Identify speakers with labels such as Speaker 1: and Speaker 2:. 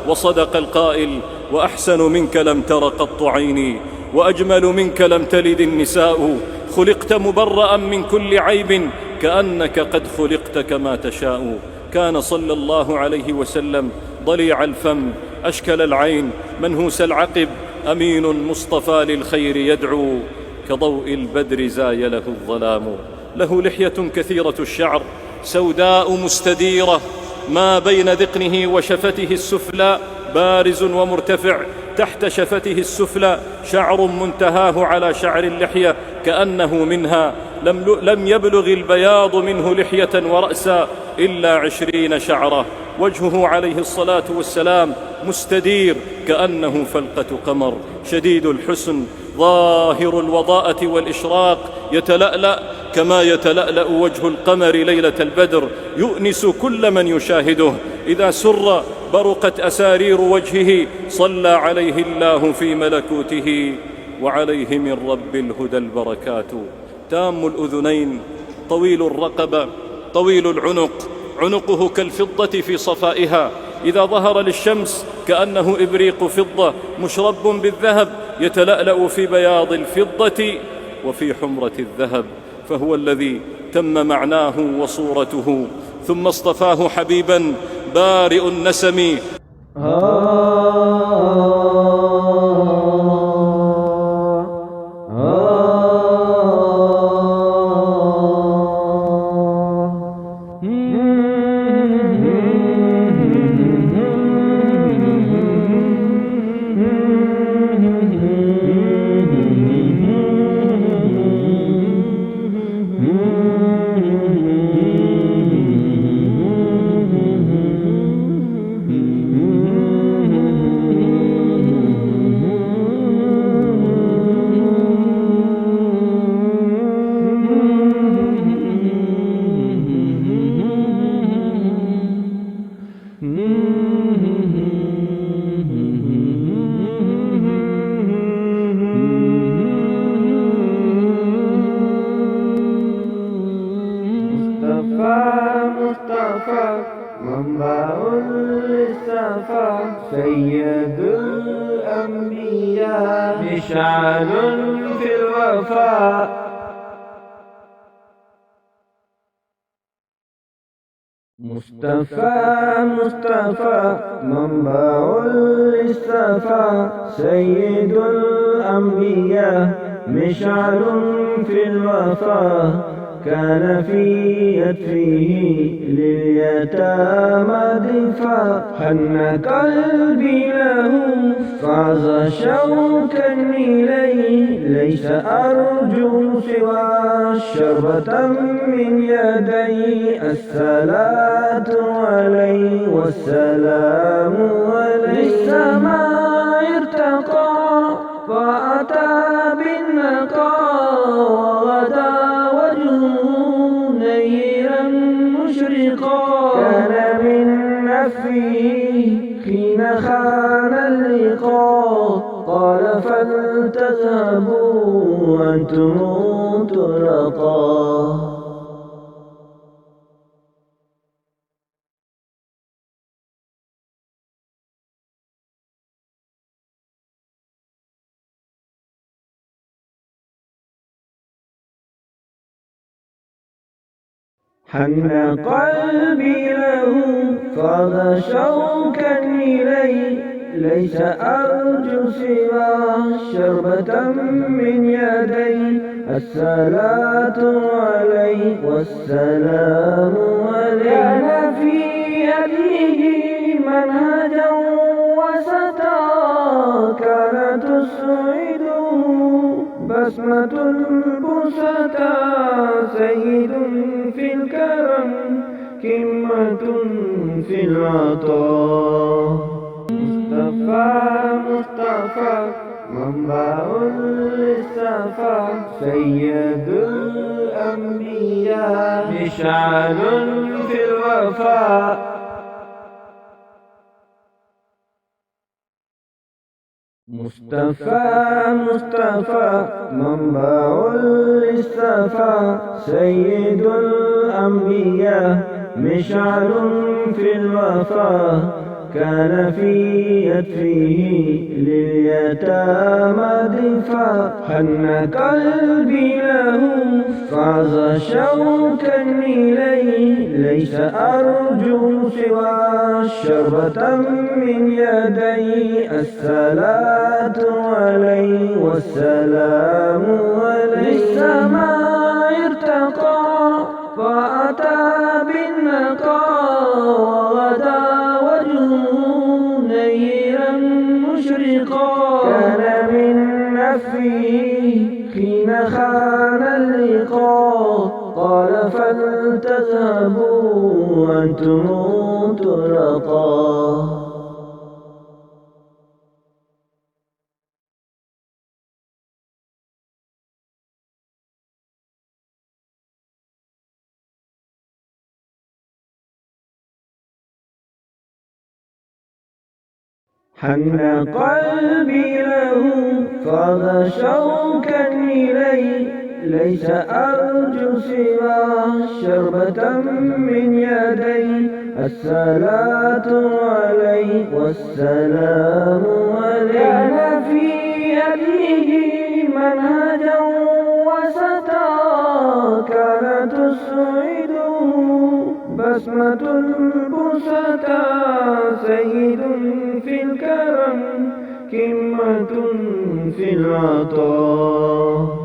Speaker 1: وصدق القائل: وأحسن منك لم تر قط عيني، وأجمل منك لم تلد النساء، خلقت مبرأ من كل عيب، كأنك قد خلقت كما تشاء. كان صلى الله عليه وسلم ضليع الفم، أشكل العين، منهوس العقب، أمين مصطفى للخير يدعو، كضوء البدر زايله الظلام. له لحية كثيرة الشعر سوداء مستديرة، ما بين ذقنه وشفته السفلى بارز ومرتفع، تحت شفته السفلى شعر منتهاه على شعر اللحية كأنه منها، لم يبلغ البياض منه لحية ورأسا إلا 20 شعرة. وجهه عليه الصلاة والسلام مستدير كأنه فلقة قمر، شديد الحسن، ظاهر الوضاءة والإشراق، يتلألأ كما يتلألأ وجه القمر ليلة البدر، يؤنس كل من يشاهده. إذا سر برقت أسارير وجهه، صلى عليه الله في ملكوته، وعليه من رب الهدى البركات. تام الأذنين، طويل الرقبة، طويل العنق، عنقه كالفضة في صفائها، إذا ظهر للشمس كأنه إبريق فضة مشرب بالذهب، يتلألأ في بياض الفضة وفي حمرة الذهب. فهو الذي تم معناه وصورته، ثم اصطفاه حبيبا بارئ النسم.
Speaker 2: مصطفى منبع للصفا، سيد الأنبياء، مشعل في الوفاء. مصطفى منبع للصفا، سيد الأنبياء، مشعل في الوفاء. كان في يدفه لليتامى دفاع، حن قلبي له فاز شوقا إليه، ليس أرجو سوى شربة من يدي. الصلاة عليه والسلام عليه، للسماء ارتقى وأتى بالنقاء، وغدا نيرا مشرقا. كان من نفسه حين خان اللقاء، قال فلتذهبوا أنتم طلقا. حن قلبي له فاض شوقا إليه، ليس أرجو سوى شربة من يدي. الصلاة عليه والسلام عليه. كان في يده منهجا وسطا، كانت تسعده بسمة البسطاء. سيد في الكرم، كلمة في العطاء. مصطفى منبع للصفا، سيد الأنبياء، مشعل في الوفاء. مصطفى منبع للصفا، سيد الأنبياء، مشعل في الوفاء. كان في يدفه لليتامى دفاع. حن قلبي له فاز شوقا إليه، ليس أرجو سوى شربة من يدي. الصلاة عليه والسلام عليه. للسماء ارتقى فأتى بالنقاء، وغدا وجهه نيرا مشرقا. كان من نفسه حين خان اللقاء، قال فلتذهبوا أنتم طلقا. حن قلبي له فاض شوقا إليه، ليس أرجو سوى شربة من يدي. الصلاة عليه والسلام عليه. كان في هديه منهجا وسطا، كانت تسعده بسمة البسطا. سيد في الكرم قمة في العطاء.